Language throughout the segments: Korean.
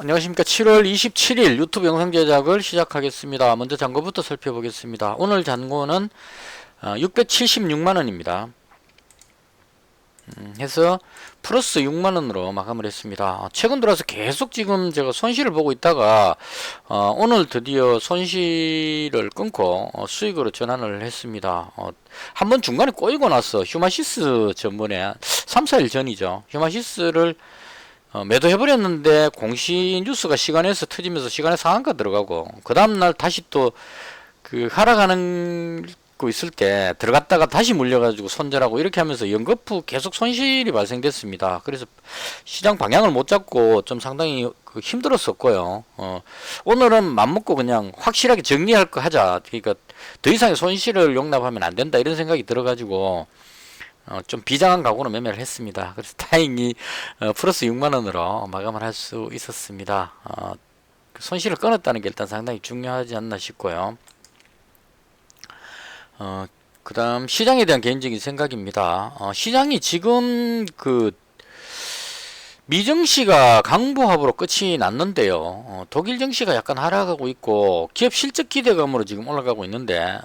안녕하십니까. 7월 27일 유튜브 영상 제작을 시작하겠습니다. 먼저 잔고부터 살펴보겠습니다. 오늘 잔고는 676만원입니다. 해서 플러스 6만원으로 마감을 했습니다. 최근 들어서 계속 지금 제가 손실을 보고 있다가 오늘 드디어 손실을 끊고 수익으로 전환을 했습니다. 한번 중간에 꼬이고 나서 휴마시스 전번에 3, 4일 전이죠. 휴마시스를 매도해버렸는데 공시 뉴스가 시간에서 터지면서 시간에 상한가 들어가고 그 다음날 다시 또 그 하락하는 거 있을 때 들어갔다가 다시 물려가지고 손절하고 이렇게 하면서 연거푸 계속 손실이 발생됐습니다. 그래서 시장 방향을 못 잡고 좀 상당히 힘들었었고요. 오늘은 맘먹고 그냥 확실하게 정리할 거 하자. 그러니까 더 이상의 손실을 용납하면 안 된다 이런 생각이 들어가지고 좀 비장한 각오로 매매를 했습니다. 그래서 다행히 플러스 6만원으로 마감을 할 수 있었습니다. 손실을 끊었다는 게 일단 상당히 중요하지 않나 싶고요. 그 다음 시장에 대한 개인적인 생각입니다. 시장이 지금 그 미 증시가 강보합으로 끝이 났는데요. 독일 증시가 약간 하락하고 있고 기업 실적 기대감으로 지금 올라가고 있는데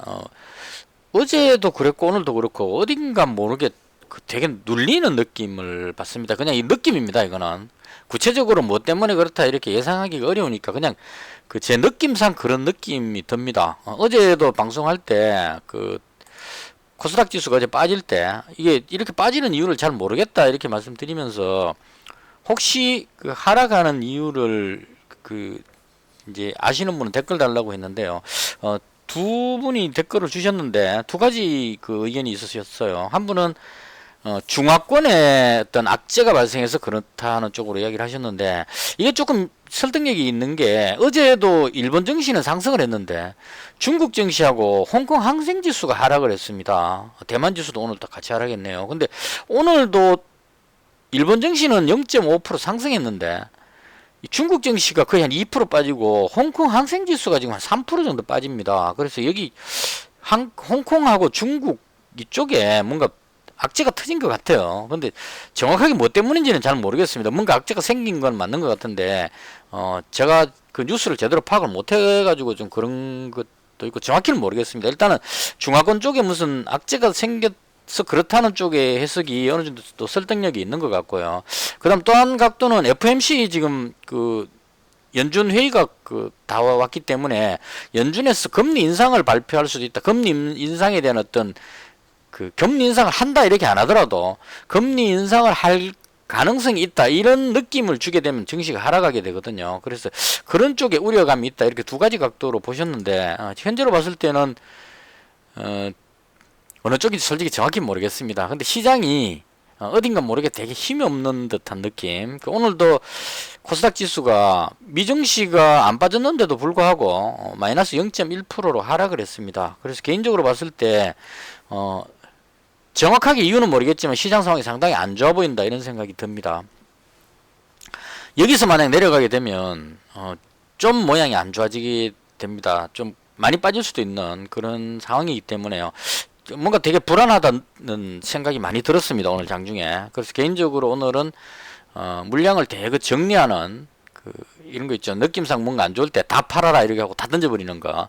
어제도 그랬고 오늘도 그렇고 어딘가 모르게 되게 눌리는 느낌을 받습니다. 그냥 이 느낌입니다. 이거는 구체적으로 뭐 때문에 그렇다 이렇게 예상하기가 어려우니까 그냥 그 제 느낌상 그런 느낌이 듭니다. 어제도 방송할 때 그 코스닥 지수가 어제 빠질 때 이게 이렇게 빠지는 이유를 잘 모르겠다 이렇게 말씀드리면서 혹시 그 하락하는 이유를 그 이제 아시는 분은 댓글 달라고 했는데요. 두 분이 댓글을 주셨는데 두 가지 그 의견이 있으셨어요. 한 분은 중화권에 어떤 악재가 발생해서 그렇다는 쪽으로 이야기를 하셨는데 이게 조금 설득력이 있는 게 어제도 일본 증시는 상승을 했는데 중국 증시하고 홍콩 항생 지수가 하락을 했습니다. 대만 지수도 오늘 또 같이 하락했네요. 근데 오늘도 일본 증시는 0.5% 상승했는데 중국 증시가 거의 한 2% 빠지고 홍콩 항생 지수가 지금 한 3% 정도 빠집니다. 그래서 여기 홍콩하고 중국 이쪽에 뭔가 악재가 터진 것 같아요. 근데 정확하게 뭐 때문인지는 잘 모르겠습니다. 뭔가 악재가 생긴 건 맞는 것 같은데 제가 그 뉴스를 제대로 파악을 못 해가지고 좀 그런 것도 있고 정확히는 모르겠습니다. 일단은 중화권 쪽에 무슨 악재가 생겨서 그렇다는 쪽의 해석이 어느 정도 또 설득력이 있는 것 같고요. 그 다음 또 한 각도는 FMC 지금 그 연준 회의가 다 왔기 때문에 연준에서 금리 인상을 발표할 수도 있다. 금리 인상에 대한 어떤 그 금리 인상을 한다 이렇게 안 하더라도 금리 인상을 할 가능성이 있다 이런 느낌을 주게 되면 증시가 하락하게 되거든요. 그래서 그런 쪽에 우려감이 있다 이렇게 두 가지 각도로 보셨는데 현재로 봤을 때는 어느 쪽인지 솔직히 정확히 모르겠습니다. 근데 시장이 어딘가 모르게 되게 힘이 없는 듯한 느낌. 오늘도 코스닥 지수가 미증시가 안 빠졌는데도 불구하고 마이너스 0.1%로 하락을 했습니다. 그래서 개인적으로 봤을 때 정확하게 이유는 모르겠지만 시장 상황이 상당히 안 좋아 보인다 이런 생각이 듭니다. 여기서 만약 내려가게 되면 좀 모양이 안 좋아지게 됩니다. 좀 많이 빠질 수도 있는 그런 상황이기 때문에요. 뭔가 되게 불안하다는 생각이 많이 들었습니다. 오늘 장중에. 그래서 개인적으로 오늘은 물량을 대거 정리하는 이런 거 있죠. 느낌상 뭔가 안 좋을 때 다 팔아라 이렇게 하고 다 던져버리는 거.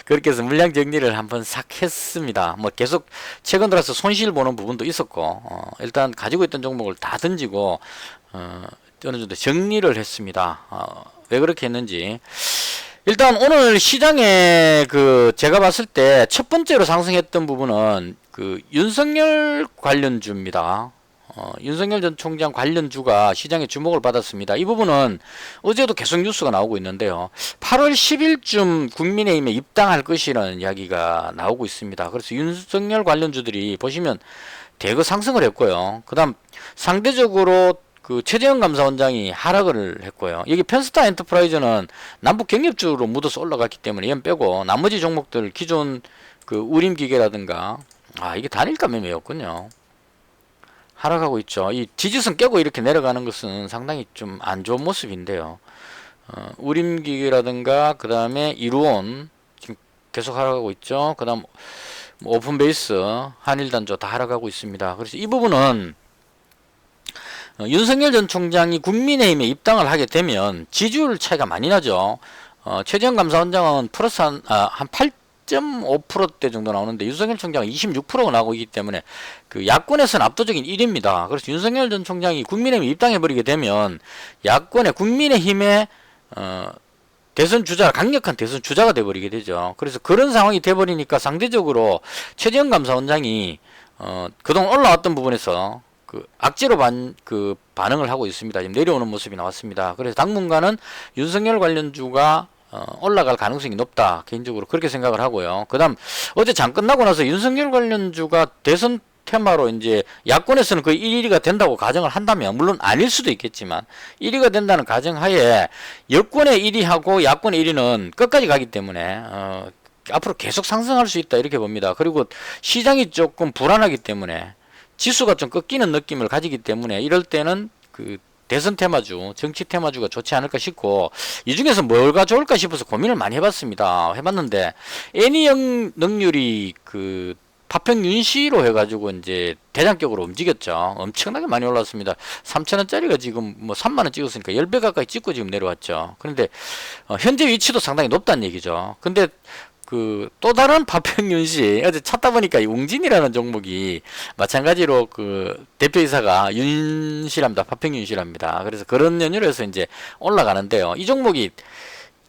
그렇게 해서 물량 정리를 한번 싹 했습니다. 뭐 계속 최근 들어서 손실 보는 부분도 있었고 일단 가지고 있던 종목을 다 던지고 어느 정도 정리를 했습니다. 왜 그렇게 했는지 일단 오늘 시장에 제가 봤을 때 첫 번째로 상승했던 부분은 윤석열 관련주입니다. 윤석열 전 총장 관련주가 시장의 주목을 받았습니다. 이 부분은 어제도 계속 뉴스가 나오고 있는데요. 8월 10일쯤 국민의힘에 입당할 것이라는 이야기가 나오고 있습니다. 그래서 윤석열 관련주들이 보시면 대거 상승을 했고요. 그 다음 상대적으로 최재형 감사원장이 하락을 했고요. 여기 편스타 엔터프라이즈는 남북 경협주로 묻어서 올라갔기 때문에 얘는 빼고 나머지 종목들 기존 우림기계라든가 이게 단일가 매매였군요. 하락하고 있죠. 이 지지선 깨고 이렇게 내려가는 것은 상당히 좀 안 좋은 모습인데요. 우림기계라든가 그 다음에 이루온 지금 계속 하락하고 있죠. 그 다음 오픈베이스, 한일단조 다 하락하고 있습니다. 그래서 이 부분은 윤석열 전 총장이 국민의힘에 입당을 하게 되면 지지율 차이가 많이 나죠. 최재형 감사원장은 플러스 한 8.5%대 정도 나오는데 윤석열 총장은 26%가 나오고 있기 때문에 그 야권에서는 압도적인 1위입니다. 그래서 윤석열 전 총장이 국민의힘에 입당해버리게 되면 야권의 국민의힘의 대선 주자, 강력한 대선 주자가 돼버리게 되죠. 그래서 그런 상황이 돼버리니까 상대적으로 최재형 감사원장이 그동안 올라왔던 부분에서 그 악재로 반응을 하고 있습니다. 지금 내려오는 모습이 나왔습니다. 그래서 당분간은 윤석열 관련주가 올라갈 가능성이 높다. 개인적으로 그렇게 생각을 하고요. 그 다음 어제 장 끝나고 나서 윤석열 관련주가 대선 테마로 이제 야권에서는 거의 1위가 된다고 가정을 한다면, 물론 아닐 수도 있겠지만 1위가 된다는 가정하에 여권의 1위하고 야권의 1위는 끝까지 가기 때문에 앞으로 계속 상승할 수 있다 이렇게 봅니다. 그리고 시장이 조금 불안하기 때문에 지수가 좀 꺾이는 느낌을 가지기 때문에 이럴 때는 그 대선 테마주, 정치 테마주가 좋지 않을까 싶고, 이 중에서 뭘가 좋을까 싶어서 고민을 많이 해봤습니다. 해봤는데 애니 능률이 그 파평윤시로 해가지고 이제 대장격으로 움직였죠. 엄청나게 많이 올랐습니다. 3,000원짜리가 지금 뭐 3만원 찍었으니까 10배 가까이 찍고 지금 내려왔죠. 그런데 현재 위치도 상당히 높다는 얘기죠. 근데 그 또 다른 파평윤시, 어제 찾다 보니까 이 웅진이라는 종목이 마찬가지로 그 대표이사가 윤씨랍니다. 파평윤씨랍니다. 그래서 그런 연유로 해서 이제 올라가는데요. 이 종목이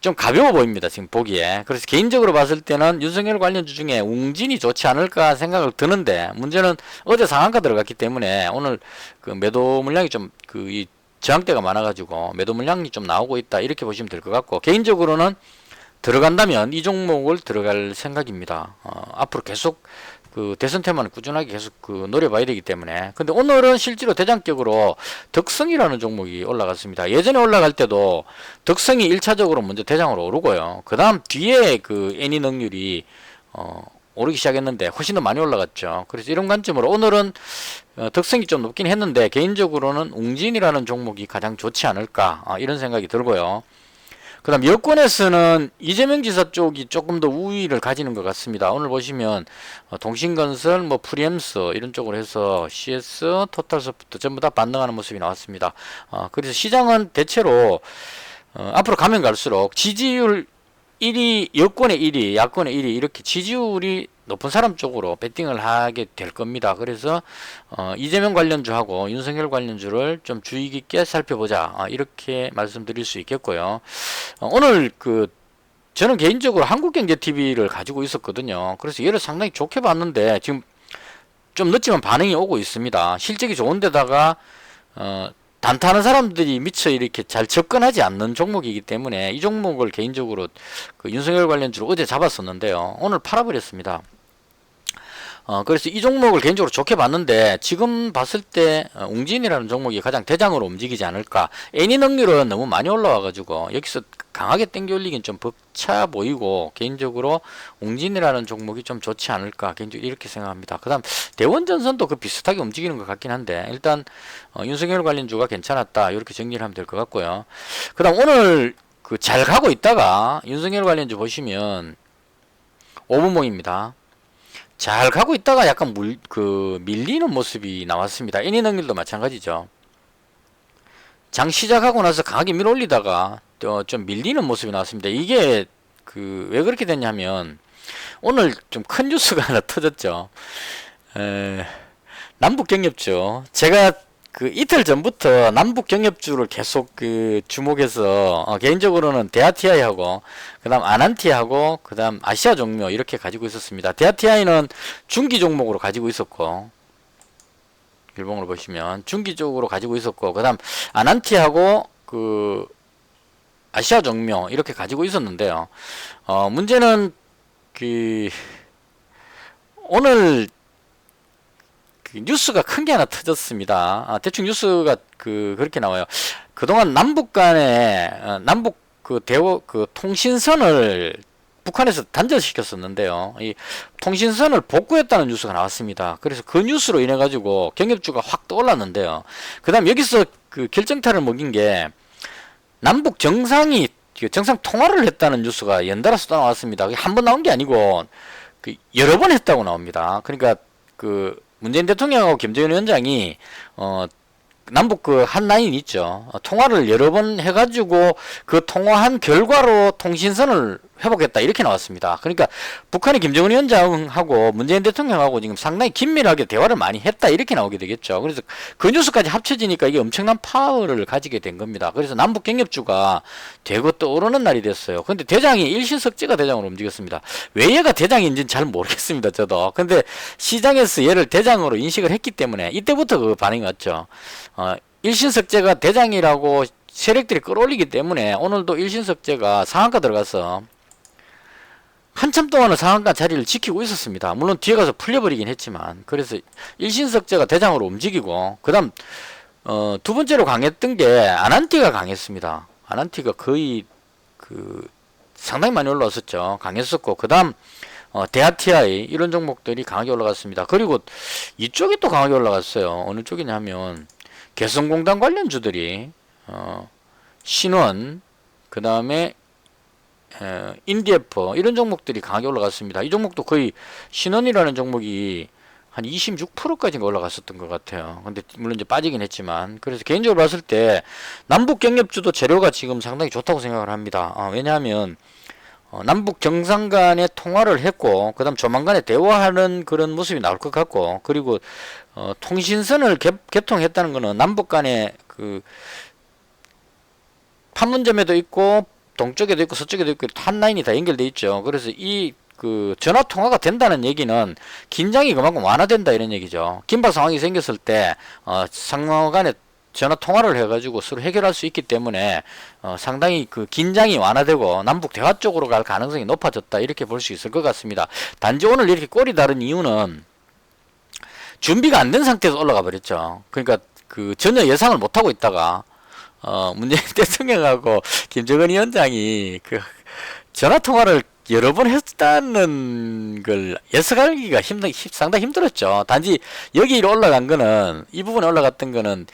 좀 가벼워 보입니다. 지금 보기에. 그래서 개인적으로 봤을 때는 윤석열 관련주 중에 웅진이 좋지 않을까 생각을 드는데, 문제는 어제 상한가 들어갔기 때문에 오늘 그 매도 물량이 좀 이 저항대가 많아가지고 매도 물량이 좀 나오고 있다 이렇게 보시면 될 것 같고, 개인적으로는 들어간다면 이 종목을 들어갈 생각입니다. 앞으로 계속 그 대선 테마는 꾸준하게 계속 그 노려봐야 되기 때문에. 근데 오늘은 실제로 대장격으로 덕성이라는 종목이 올라갔습니다. 예전에 올라갈 때도 덕성이 1차적으로 먼저 대장으로 오르고요. 그 다음 뒤에 그 애니 능률이 오르기 시작했는데 훨씬 더 많이 올라갔죠. 그래서 이런 관점으로 오늘은 덕성이 좀 높긴 했는데 개인적으로는 웅진이라는 종목이 가장 좋지 않을까 이런 생각이 들고요. 그 다음 여권에서는 이재명 지사 쪽이 조금 더 우위를 가지는 것 같습니다. 오늘 보시면 동신건설, 뭐 프리엠스 이런 쪽으로 해서 CS, 토탈소프트 전부 다 반등하는 모습이 나왔습니다. 그래서 시장은 대체로 앞으로 가면 갈수록 지지율 1위, 여권의 1위, 야권의 1위 이렇게 지지율이 높은 사람 쪽으로 배팅을 하게 될 겁니다. 그래서 이재명 관련주하고 윤석열 관련주를 좀 주의 깊게 살펴보자 이렇게 말씀드릴 수 있겠고요. 오늘 저는 개인적으로 한국경제TV를 가지고 있었거든요. 그래서 얘를 상당히 좋게 봤는데 지금 좀 늦지만 반응이 오고 있습니다. 실적이 좋은데다가 단타하는 사람들이 미처 이렇게 잘 접근하지 않는 종목이기 때문에 이 종목을 개인적으로 그 윤석열 관련주로 어제 잡았었는데요. 오늘 팔아버렸습니다. 그래서 이 종목을 개인적으로 좋게 봤는데 지금 봤을 때 웅진이라는 종목이 가장 대장으로 움직이지 않을까. 애니 능률은 너무 많이 올라와가지고 여기서 강하게 땡겨 올리긴 좀 벅차 보이고, 개인적으로 웅진이라는 종목이 좀 좋지 않을까 개인적으로 이렇게 생각합니다. 그 다음 대원전선도 그 비슷하게 움직이는 것 같긴 한데 일단 윤석열 관련주가 괜찮았다 이렇게 정리를 하면 될 것 같고요. 그 다음 오늘 잘 가고 있다가 윤석열 관련주 보시면 5분봉입니다. 잘 가고 있다가 약간 밀리는 모습이 나왔습니다. 애니 능률도 마찬가지죠. 장 시작하고 나서 강하게 밀어 올리다가 또 좀 밀리는 모습이 나왔습니다. 이게 왜 그렇게 됐냐면 오늘 좀 큰 뉴스가 하나 터졌죠. 남북 경협주. 제가 이틀 전부터 남북 경협주를 계속 주목해서 개인적으로는 대아티아이하고 그다음 아난티하고 그다음 아시아 종묘 이렇게 가지고 있었습니다. 대아티아이는 중기 종목으로 가지고 있었고, 일봉으로 보시면 중기 쪽으로 가지고 있었고, 그다음 아난티하고 아시아 종묘 이렇게 가지고 있었는데요. 문제는 오늘 뉴스가 큰 게 하나 터졌습니다. 대충 뉴스가 그렇게 나와요. 그동안 남북 간에 남북 통신선을 북한에서 단절시켰었는데요. 이 통신선을 복구했다는 뉴스가 나왔습니다. 그래서 그 뉴스로 인해 가지고 경협주가 확 떠올랐는데요. 그다음 여기서 결정타를 먹인 게 남북 정상 통화를 했다는 뉴스가 연달아서 또 나왔습니다. 한 번 나온 게 아니고 여러 번 했다고 나옵니다. 그러니까 문재인 대통령하고 김정은 위원장이 남북 그 한 라인 있죠. 통화를 여러 번 해가지고 그 통화한 결과로 통신선을 회복했다 이렇게 나왔습니다. 그러니까 북한이 김정은 위원장하고 문재인 대통령하고 지금 상당히 긴밀하게 대화를 많이 했다 이렇게 나오게 되겠죠. 그래서 그 뉴스까지 합쳐지니까 이게 엄청난 파워를 가지게 된 겁니다. 그래서 남북 경협주가 되고 떠오르는 날이 됐어요. 근데 대장이 일신석재가 대장으로 움직였습니다. 왜 얘가 대장인지는 잘 모르겠습니다. 저도. 근데 시장에서 얘를 대장으로 인식을 했기 때문에 이때부터 그 반응이 왔죠. 일신석재가 대장이라고 세력들이 끌어올리기 때문에 오늘도 일신석재가 상한가 들어가서 한참 동안은 상한가 자리를 지키고 있었습니다. 물론 뒤에 가서 풀려버리긴 했지만. 그래서 일신석재가 대장으로 움직이고 그 다음 두 번째로 강했던 게 아난티가 강했습니다. 아난티가 거의 그 상당히 많이 올라왔었죠. 강했었고 그 다음 대하TI 이런 종목들이 강하게 올라갔습니다. 그리고 이쪽이 또 강하게 올라갔어요. 어느 쪽이냐면 개성공단 관련주들이 신원 그 다음에 인디에프 이런 종목들이 강하게 올라갔습니다. 이 종목도 거의 신원이라는 종목이 한 26%까지 올라갔었던 것 같아요. 근데 물론 이제 빠지긴 했지만 그래서 개인적으로 봤을 때 남북 경협주도 재료가 지금 상당히 좋다고 생각을 합니다. 왜냐하면 남북 정상 간의 통화를 했고 그 다음 조만간에 대화하는 그런 모습이 나올 것 같고 그리고 통신선을 개통했다는 것은 남북 간의 그 판문점에도 있고 동쪽에도 있고 서쪽에도 있고 한 라인이 다 연결돼 있죠. 그래서 이 그 전화 통화가 된다는 얘기는 긴장이 그만큼 완화된다 이런 얘기죠. 긴박 상황이 생겼을 때 상호 간에 전화 통화를 해가지고 서로 해결할 수 있기 때문에 상당히 그 긴장이 완화되고 남북 대화 쪽으로 갈 가능성이 높아졌다 이렇게 볼 수 있을 것 같습니다. 단지 오늘 이렇게 꼴이 다른 이유는 준비가 안 된 상태에서 올라가 버렸죠. 그러니까 그 전혀 예상을 못 하고 있다가 문재인 대통령하고 김정은 위원장이 그 전화 통화를 여러 번 했다는 걸 예측하기가 상당히 힘들었죠. 단지 여기로 올라간 거는 이 부분에 올라갔던 거는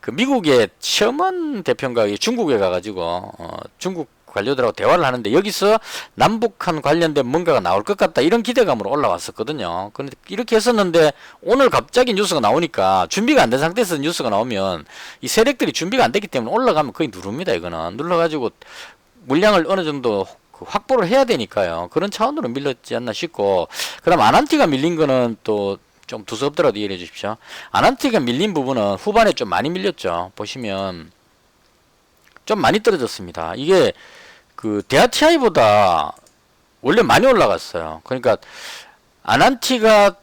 그 미국의 셔먼 대표가 중국에 가가지고 중국 관료들하고 대화를 하는데 여기서 남북한 관련된 뭔가가 나올 것 같다 이런 기대감으로 올라왔었거든요. 그런데 이렇게 했었는데 오늘 갑자기 뉴스가 나오니까 준비가 안 된 상태에서 뉴스가 나오면 이 세력들이 준비가 안 됐기 때문에 올라가면 거의 누릅니다. 이거는 눌러가지고 물량을 어느 정도 확보를 해야 되니까요. 그런 차원으로 밀렸지 않나 싶고 그 다음 아난티가 밀린 거는 또 좀 두서없더라도 이해해 주십시오. 아난티가 밀린 부분은 후반에 좀 많이 밀렸죠. 보시면 좀 많이 떨어졌습니다. 이게 그 대하TI보다 원래 많이 올라갔어요. 그러니까 아난티가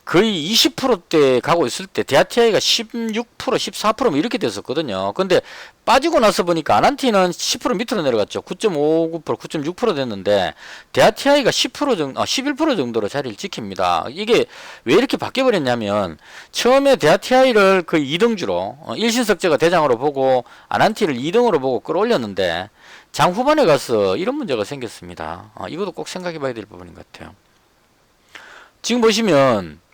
거의 20%대 가고 있을 때 대하TI가 16% 14% 뭐 이렇게 됐었거든요. 근데 빠지고 나서 보니까 아난티는 10% 밑으로 내려갔죠. 9.59% 9.6% 됐는데 대하TI가 10% 정도 11% 정도로 자리를 지킵니다. 이게 왜 이렇게 바뀌어 버렸냐면 처음에 대하TI를 거의 2등주로 일신석재가 대장으로 보고 아난티를 2등으로 보고 끌어올렸는데 장 후반에 가서 이런 문제가 생겼습니다. 이것도 꼭 생각해 봐야 될 부분인 것 같아요. 지금 보시면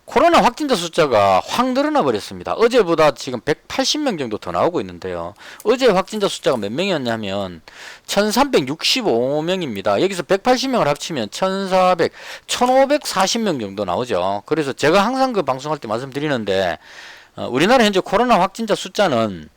코로나 확진자 숫자가 확 늘어나 버렸습니다. 어제보다 지금 180명 정도 더 나오고 있는데요. 어제 확진자 숫자가 몇 명이었냐면 1365명입니다. 여기서 180명을 합치면 1400, 1540명 정도 나오죠. 그래서 제가 항상 그 방송할 때 말씀드리는데 우리나라 현재 코로나 확진자 숫자는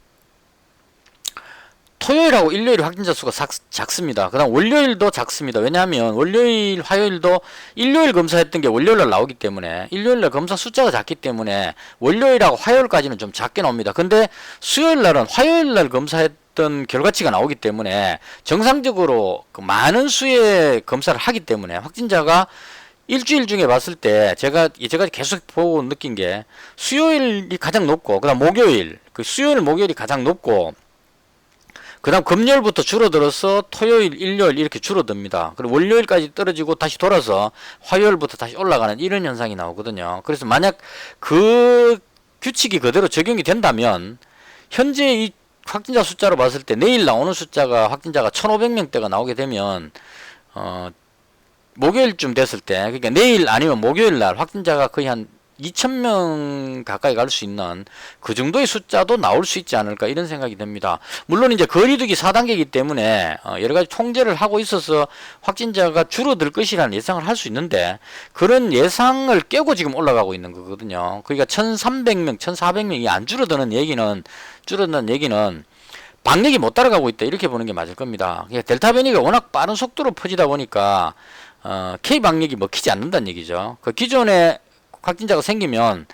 토요일하고 일요일 확진자 수가 작습니다. 그 다음 월요일도 작습니다. 왜냐하면 월요일, 화요일도 일요일 검사했던 게 월요일날 나오기 때문에 일요일날 검사 숫자가 작기 때문에 월요일하고 화요일까지는 좀 작게 나옵니다. 근데 수요일날은 화요일날 검사했던 결과치가 나오기 때문에 정상적으로 그 많은 수의 검사를 하기 때문에 확진자가 일주일 중에 봤을 때 제가 이제까지 계속 보고 느낀 게 수요일이 가장 높고 그 다음 목요일, 그 수요일, 목요일이 가장 높고 그 다음 금요일부터 줄어들어서 토요일, 일요일 이렇게 줄어듭니다. 그리고 월요일까지 떨어지고 다시 돌아서 화요일부터 다시 올라가는 이런 현상이 나오거든요. 그래서 만약 그 규칙이 그대로 적용이 된다면 현재 이 확진자 숫자로 봤을 때 내일 나오는 숫자가 확진자가 1500명대가 나오게 되면 목요일쯤 됐을 때 그러니까 내일 아니면 목요일 날 확진자가 거의 한 2,000명 가까이 갈 수 있는 그 정도의 숫자도 나올 수 있지 않을까 이런 생각이 듭니다. 물론 이제 거리두기 4단계이기 때문에 여러 가지 통제를 하고 있어서 확진자가 줄어들 것이라는 예상을 할 수 있는데 그런 예상을 깨고 지금 올라가고 있는 거거든요. 그러니까 1,300명, 1,400명이 안 줄어드는 얘기는 방역이 못 따라가고 있다 이렇게 보는 게 맞을 겁니다. 그러니까 델타 변이가 워낙 빠른 속도로 퍼지다 보니까 K 방역이 먹히지 않는다는 얘기죠. 그 기존에 확진자가 생기면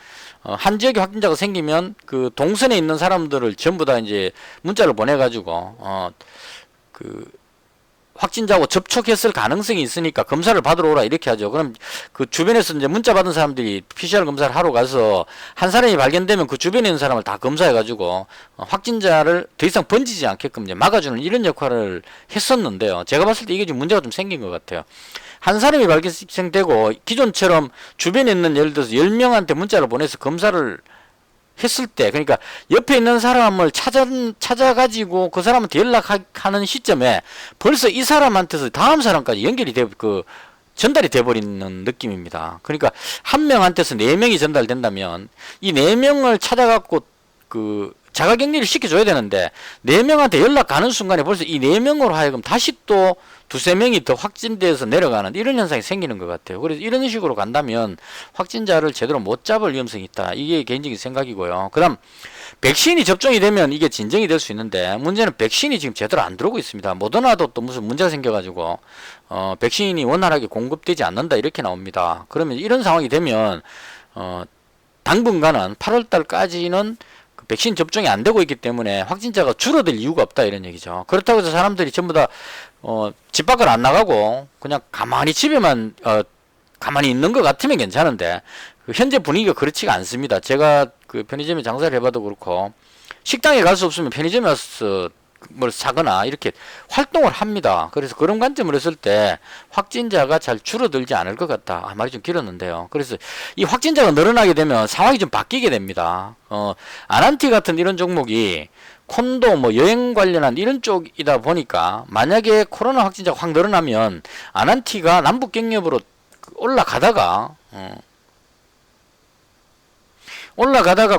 한 지역에 확진자가 생기면 그 동선에 있는 사람들을 전부 다 이제 문자를 보내가지고 그 확진자하고 접촉했을 가능성이 있으니까 검사를 받으러 오라 이렇게 하죠. 그럼 그 주변에서 이제 문자 받은 사람들이 PCR 검사를 하러 가서 한 사람이 발견되면 그 주변에 있는 사람을 다 검사해가지고 확진자를 더 이상 번지지 않게끔 이제 막아주는 이런 역할을 했었는데요. 제가 봤을 때 이게 좀 문제가 좀 생긴 것 같아요. 한 사람이 발생되고 기존처럼 주변에 있는 예를 들어서 10명한테 문자를 보내서 검사를 했을 때 그러니까 옆에 있는 사람을 찾아가지고 그 사람한테 연락하는 시점에 벌써 이 사람한테서 다음 사람까지 연결이 전달이 돼버리는 느낌입니다. 그러니까 한 명한테서 4명이 전달된다면 이 4명을 찾아갖고 자가격리를 시켜줘야 되는데 4명한테 연락 가는 순간에 벌써 이 4명으로 하여금 다시 또 두세 명이 더 확진돼서 내려가는 이런 현상이 생기는 것 같아요. 그래서 이런 식으로 간다면 확진자를 제대로 못 잡을 위험성이 있다. 이게 개인적인 생각이고요. 그 다음 백신이 접종이 되면 이게 진정이 될 수 있는데 문제는 백신이 지금 제대로 안 들어오고 있습니다. 모더나도 또 무슨 문제가 생겨가지고 백신이 원활하게 공급되지 않는다 이렇게 나옵니다. 그러면 이런 상황이 되면 당분간은 8월달까지는 백신 접종이 안 되고 있기 때문에 확진자가 줄어들 이유가 없다 이런 얘기죠. 그렇다고 해서 사람들이 전부 다 집 밖을 안 나가고 그냥 가만히 집에만 가만히 있는 것 같으면 괜찮은데 현재 분위기가 그렇지가 않습니다. 제가 그 편의점에 장사를 해봐도 그렇고 식당에 갈 수 없으면 편의점에 와서 뭘 사거나 이렇게 활동을 합니다. 그래서 그런 관점으로 했을 때 확진자가 잘 줄어들지 않을 것 같다. 말이 좀 길었는데요. 그래서 이 확진자가 늘어나게 되면 상황이 좀 바뀌게 됩니다. 아난티 같은 이런 종목이 콘도 뭐 여행 관련한 이런 쪽이다 보니까 만약에 코로나 확진자가 확 늘어나면 아난티가 남북 경협으로 올라가다가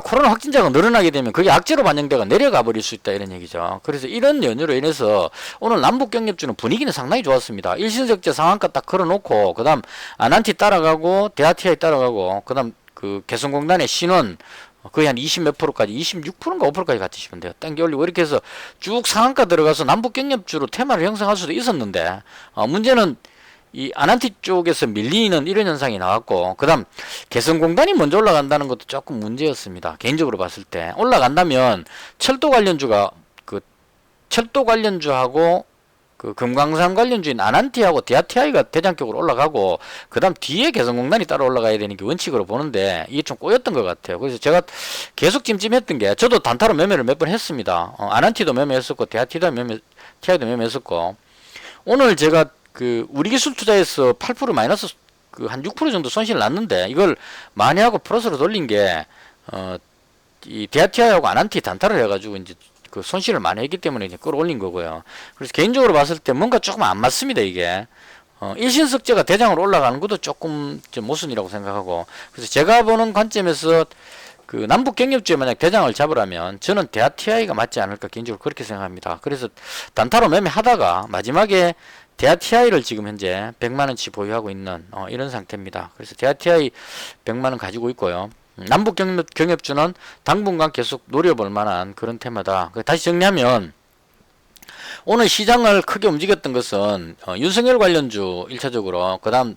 코로나 확진자가 늘어나게 되면 그게 악재로 반영돼가 내려가 버릴 수 있다 이런 얘기죠. 그래서 이런 연유로 인해서 오늘 남북경협주는 분위기는 상당히 좋았습니다. 일신석재 상한가 딱 걸어놓고 그 다음 아난티 따라가고 대아티아이 따라가고 그 다음 그 개성공단의 신원 거의 한 20 몇 프로까지 26%인가 5%까지 같으시면 돼요. 땡겨 올리고 이렇게 해서 쭉 상한가 들어가서 남북경협주로 테마를 형성할 수도 있었는데 문제는 이 아난티 쪽에서 밀리는 이런 현상이 나왔고 그 다음 개성공단이 먼저 올라간다는 것도 조금 문제였습니다. 개인적으로 봤을 때 올라간다면 철도 관련주하고 그 금강산 관련주인 아난티하고 대아티아이가 대장격으로 올라가고 그 다음 뒤에 개성공단이 따로 올라가야 되는 게 원칙으로 보는데 이게 좀 꼬였던 것 같아요. 그래서 제가 계속 찜찜했던 게 저도 단타로 매매를 몇 번 했습니다. 아난티도 매매했었고 대아티아이도 매매했었고 오늘 제가 우리 기술 투자에서 8% 마이너스 한 6% 정도 손실을 났는데 이걸 많이 하고 플러스로 돌린 게 이 대아티아이하고 아난티 단타를 해가지고 이제 그 손실을 많이 했기 때문에 이제 끌어올린 거고요. 그래서 개인적으로 봤을 때 뭔가 조금 안 맞습니다 이게. 일신석재가 대장으로 올라가는 것도 조금 모순이라고 생각하고 그래서 제가 보는 관점에서 그 남북경협주에 만약 대장을 잡으라면 저는 대아티아이가 맞지 않을까 개인적으로 그렇게 생각합니다. 그래서 단타로 매매하다가 마지막에 대아티아이를 지금 현재 100만원치 보유하고 있는 이런 상태입니다. 그래서 대아티아이 100만원 가지고 있고요. 남북경협주는 당분간 계속 노려볼 만한 그런 테마다. 다시 정리하면 오늘 시장을 크게 움직였던 것은 윤석열 관련주 1차적으로 그 다음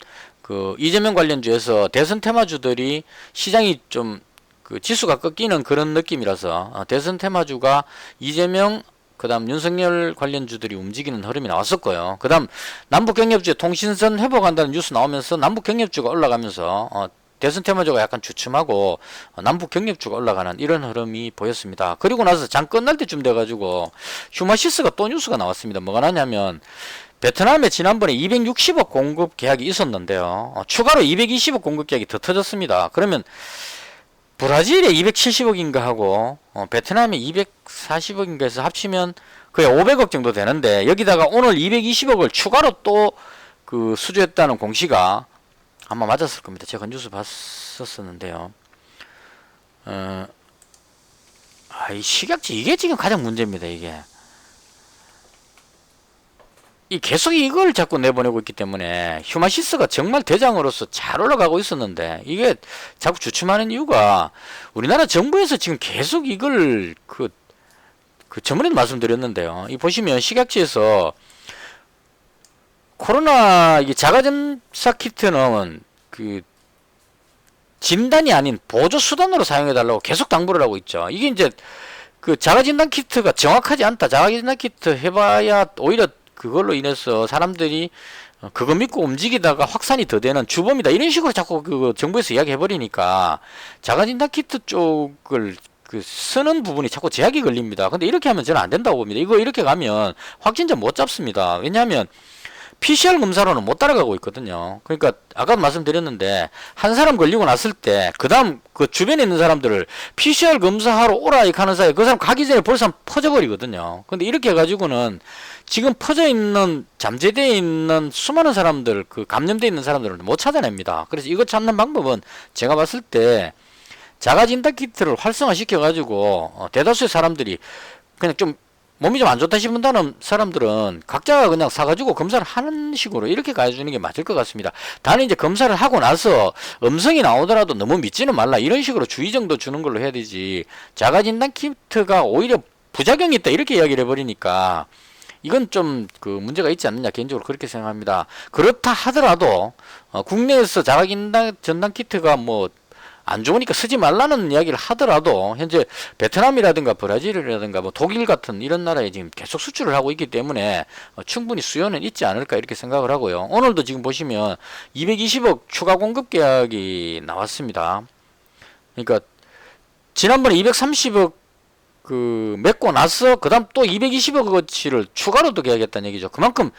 이재명 관련주에서 대선 테마주들이 시장이 좀 지수가 꺾이는 그런 느낌이라서 대선 테마주가 이재명 그 다음 윤석열 관련주들이 움직이는 흐름이 나왔었고요. 그 다음 남북경협주의 통신선 회복한다는 뉴스 나오면서 남북경협주가 올라가면서 대선 테마주가 약간 주춤하고 남북경협주가 올라가는 이런 흐름이 보였습니다. 그리고 나서 장 끝날 때쯤 돼가지고 휴마시스가 또 뉴스가 나왔습니다. 뭐가 나냐면 베트남에 지난번에 260억 공급 계약이 있었는데요. 추가로 220억 공급 계약이 더 터졌습니다. 그러면 브라질에 270억인가 하고 베트남에 240억인가 해서 합치면 거의 500억 정도 되는데 여기다가 오늘 220억을 추가로 또 수주했다는 공시가 아마 맞았을 겁니다. 제가 뉴스 봤었는데요. 이 식약처 이게 지금 가장 문제입니다. 이게 계속 이걸 자꾸 내보내고 있기 때문에 휴마시스가 정말 대장으로서 잘 올라가고 있었는데 이게 자꾸 주춤하는 이유가 우리나라 정부에서 지금 계속 이걸 저번에도 말씀드렸는데요. 이 보시면 식약처에서 코로나 자가점사 키트는 진단이 아닌 보조 수단으로 사용해 달라고 계속 당부를 하고 있죠. 이게 이제 자가진단 키트가 정확하지 않다. 자가진단 키트 해봐야 오히려 그걸로 인해서 사람들이 그거 믿고 움직이다가 확산이 더 되는 주범이다. 이런 식으로 자꾸 정부에서 이야기해버리니까 자가진단 키트 쪽을 쓰는 부분이 자꾸 제약이 걸립니다. 근데 이렇게 하면 저는 안 된다고 봅니다. 이거 이렇게 가면 확진자 못 잡습니다. 왜냐하면 PCR 검사로는 못 따라가고 있거든요. 그러니까 아까도 말씀드렸는데 한 사람 걸리고 났을 때 그 다음 주변에 있는 사람들을 PCR 검사하러 오라 이렇게 하는 사이에 그 사람 가기 전에 벌써 퍼져버리거든요. 근데 이렇게 해가지고는 지금 퍼져있는 잠재되어 있는 수많은 사람들 감염되어 있는 사람들을 못 찾아냅니다. 그래서 이거 찾는 방법은 제가 봤을 때 자가진단 키트를 활성화시켜 가지고 대다수의 사람들이 그냥 좀 몸이 좀 안 좋다 싶은 사람들은 각자가 그냥 사가지고 검사를 하는 식으로 이렇게 가해주는 게 맞을 것 같습니다. 단지 이제 검사를 하고 나서 음성이 나오더라도 너무 믿지는 말라 이런 식으로 주의 정도 주는 걸로 해야 되지, 자가진단 키트가 오히려 부작용이 있다 이렇게 이야기를 해버리니까 이건 좀 문제가 있지 않느냐, 개인적으로 그렇게 생각합니다. 그렇다 하더라도 국내에서 자가진단 키트가 안 좋으니까 쓰지 말라는 이야기를 하더라도 현재 베트남이라든가 브라질이라든가 독일 같은 이런 나라에 지금 계속 수출을 하고 있기 때문에 충분히 수요는 있지 않을까 이렇게 생각을 하고요. 오늘도 지금 보시면 220억 추가 공급 계약이 나왔습니다. 그러니까 지난번에 230억 맺고 나서 그 다음 또 220억어치를 추가로 또 계약했다는 얘기죠. 그만큼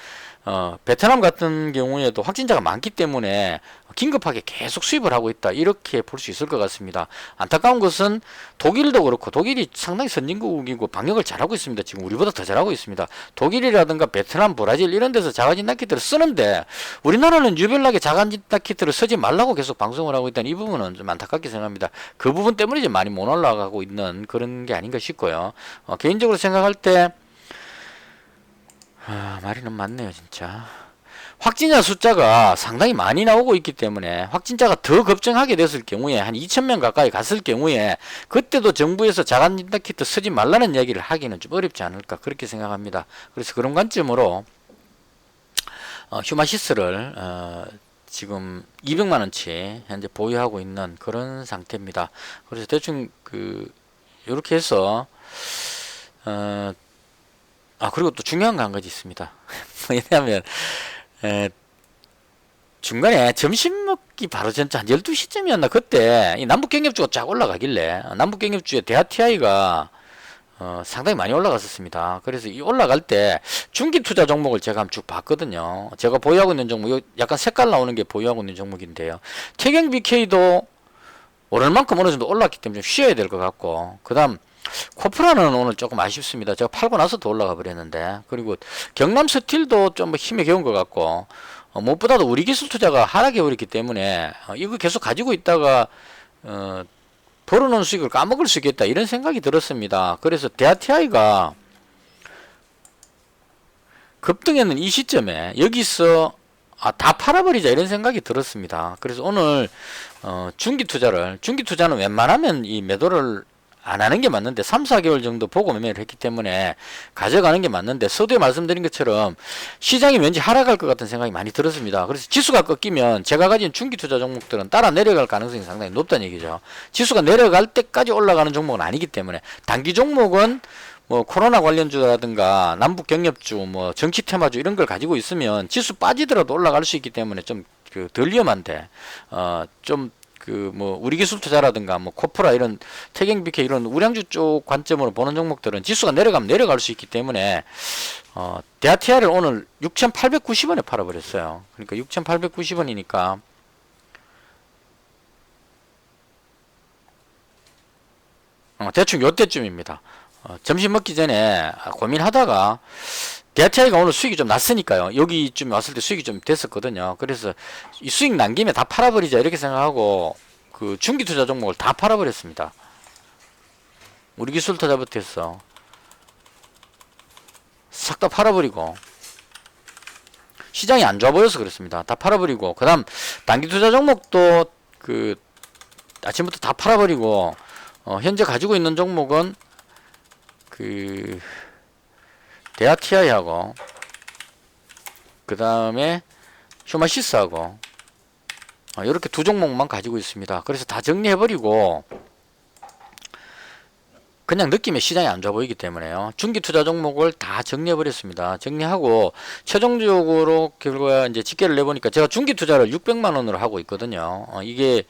베트남 같은 경우에도 확진자가 많기 때문에 긴급하게 계속 수입을 하고 있다 이렇게 볼 수 있을 것 같습니다. 안타까운 것은 독일도 그렇고, 독일이 상당히 선진국이고 방역을 잘하고 있습니다. 지금 우리보다 더 잘하고 있습니다. 독일이라든가 베트남, 브라질 이런 데서 자가진단 키트를 쓰는데 우리나라는 유별나게 자가진단 키트를 쓰지 말라고 계속 방송을 하고 있다는 이 부분은 좀 안타깝게 생각합니다. 그 부분 때문에 좀 많이 못 올라가고 있는 그런 게 아닌가 싶고요. 개인적으로 생각할 때 말이 너무 많네요 진짜. 확진자 숫자가 상당히 많이 나오고 있기 때문에 확진자가 더 급증하게 됐을 경우에 한 2,000명 가까이 갔을 경우에 그때도 정부에서 자가진단 키트 쓰지 말라는 이야기를 하기는 좀 어렵지 않을까 그렇게 생각합니다. 그래서 그런 관점으로 휴마시스를 지금 200만원치 현재 보유하고 있는 그런 상태입니다. 그래서 대충 이렇게 해서 그리고 또 중요한 거 한 가지 있습니다. 왜냐하면 중간에 점심 먹기 바로 전에 한 12시쯤이었나 그때 이 남북경협주가 쫙 올라가길래 남북경협주의 대하TI가 상당히 많이 올라갔었습니다. 그래서 이 올라갈 때 중기투자 종목을 제가 한번 쭉 봤거든요. 제가 보유하고 있는 종목, 약간 색깔 나오는 게 보유하고 있는 종목인데요. 태경BK도 오를 만큼 어느 정도 올랐기 때문에 좀 쉬어야 될 것 같고, 그 다음 코프라는 오늘 조금 아쉽습니다. 제가 팔고 나서 더 올라가 버렸는데, 그리고 경남스틸도 좀 힘에 겨운 것 같고, 무엇보다도 우리기술투자가 하락해 버렸기 때문에 이거 계속 가지고 있다가 벌어놓은 수익을 까먹을 수 있겠다 이런 생각이 들었습니다. 그래서 대하TI가 급등했는 이 시점에 여기서 다 팔아버리자 이런 생각이 들었습니다. 그래서 오늘 중기투자는 웬만하면 이 매도를 안 하는 게 맞는데 3, 4개월 정도 보고 매매를 했기 때문에 가져가는 게 맞는데, 서두에 말씀드린 것처럼 시장이 왠지 하락할 것 같은 생각이 많이 들었습니다. 그래서 지수가 꺾이면 제가 가진 중기투자 종목들은 따라 내려갈 가능성이 상당히 높다는 얘기죠. 지수가 내려갈 때까지 올라가는 종목은 아니기 때문에, 단기 종목은 코로나 관련주라든가 남북 경협주, 정치 테마주 이런 걸 가지고 있으면 지수 빠지더라도 올라갈 수 있기 때문에 좀 덜 위험한데, 좀 우리기술투자라든가 코프라 이런 태경BK 이런 우량주 쪽 관점으로 보는 종목들은 지수가 내려가면 내려갈 수 있기 때문에 대하TI를 오늘 6,890원에 팔아버렸어요. 그러니까 6,890원이니까 대충 요때쯤입니다. 점심 먹기 전에 고민하다가 대하TI가 오늘 수익이 좀 났으니까요. 여기쯤 왔을 때 수익이 좀 됐었거든요. 그래서 이 수익 난 김에 다 팔아버리자 이렇게 생각하고 중기투자 종목을 다 팔아버렸습니다. 우리 기술 투자부터 해서 싹 다 팔아버리고, 시장이 안 좋아 보여서 그렇습니다. 다 팔아버리고, 그 다음 단기 투자 종목도 그 아침부터 다 팔아버리고, 현재 가지고 있는 종목은 그 데아티아이하고 그 다음에 휴마시스하고 이렇게 두 종목만 가지고 있습니다. 그래서 다 정리해버리고 그냥 느낌에 시장이 안 좋아 보이기 때문에요. 중기 투자 종목을 다 정리해버렸습니다. 정리하고 최종적으로 결과 이제 집계를 내보니까 제가 중기 투자를 600만 원으로 하고 있거든요. 이게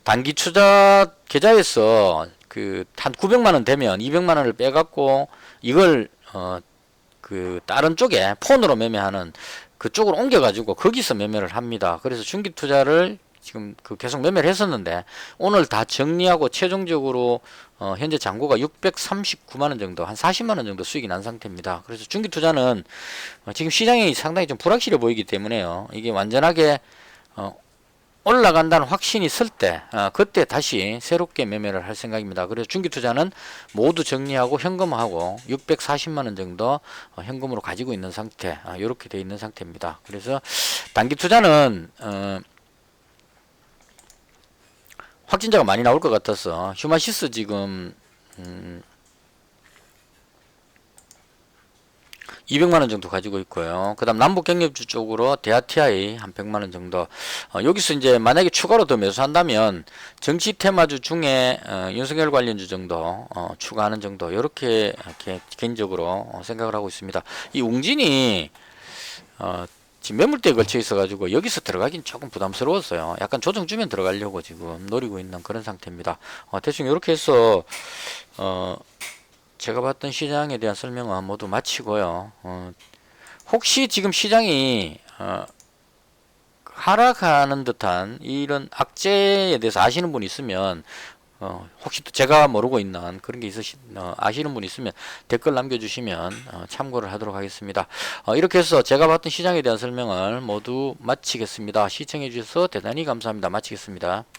단기 투자 계좌에서 그 한 900만 원 되면 200만 원을 빼갖고 이걸 그 다른 쪽에 폰으로 매매하는 그쪽으로 옮겨가지고 거기서 매매를 합니다. 그래서 중기 투자를 지금 그 계속 매매를 했었는데 오늘 다 정리하고 최종적으로 현재 잔고가 639만 원 정도, 한 40만 원 정도 수익이 난 상태입니다. 그래서 중기 투자는 지금 시장이 상당히 좀 불확실해 보이기 때문에요. 이게 완전하게 올라간다는 확신이 있을 때 그때 다시 새롭게 매매를 할 생각입니다. 그래서 중기 투자는 모두 정리하고 현금화하고 640만 원 정도 현금으로 가지고 있는 상태, 이렇게 되어 있는 상태입니다. 그래서 단기 투자는 확진자가 많이 나올 것 같아서 휴마시스 지금 200만원 정도 가지고 있고요. 그 다음 남북경협주 쪽으로 데아티아이 한 100만원 정도. 여기서 이제 만약에 추가로 더 매수한다면 정치 테마주 중에 윤석열 관련주 정도 추가하는 정도, 이렇게 개인적으로 생각을 하고 있습니다. 이 웅진이 지금 매물대에 걸쳐 있어 가지고 여기서 들어가긴 조금 부담스러웠어요. 약간 조정 주면 들어가려고 지금 노리고 있는 그런 상태입니다. 대충 이렇게 해서 제가 봤던 시장에 대한 설명은 모두 마치고요. 혹시 지금 시장이 하락하는 듯한 이런 악재에 대해서 아시는 분 있으면 혹시 또 제가 모르고 있는 그런 게 아시는 분 있으면 댓글 남겨주시면 참고를 하도록 하겠습니다. 이렇게 해서 제가 봤던 시장에 대한 설명을 모두 마치겠습니다. 시청해 주셔서 대단히 감사합니다. 마치겠습니다.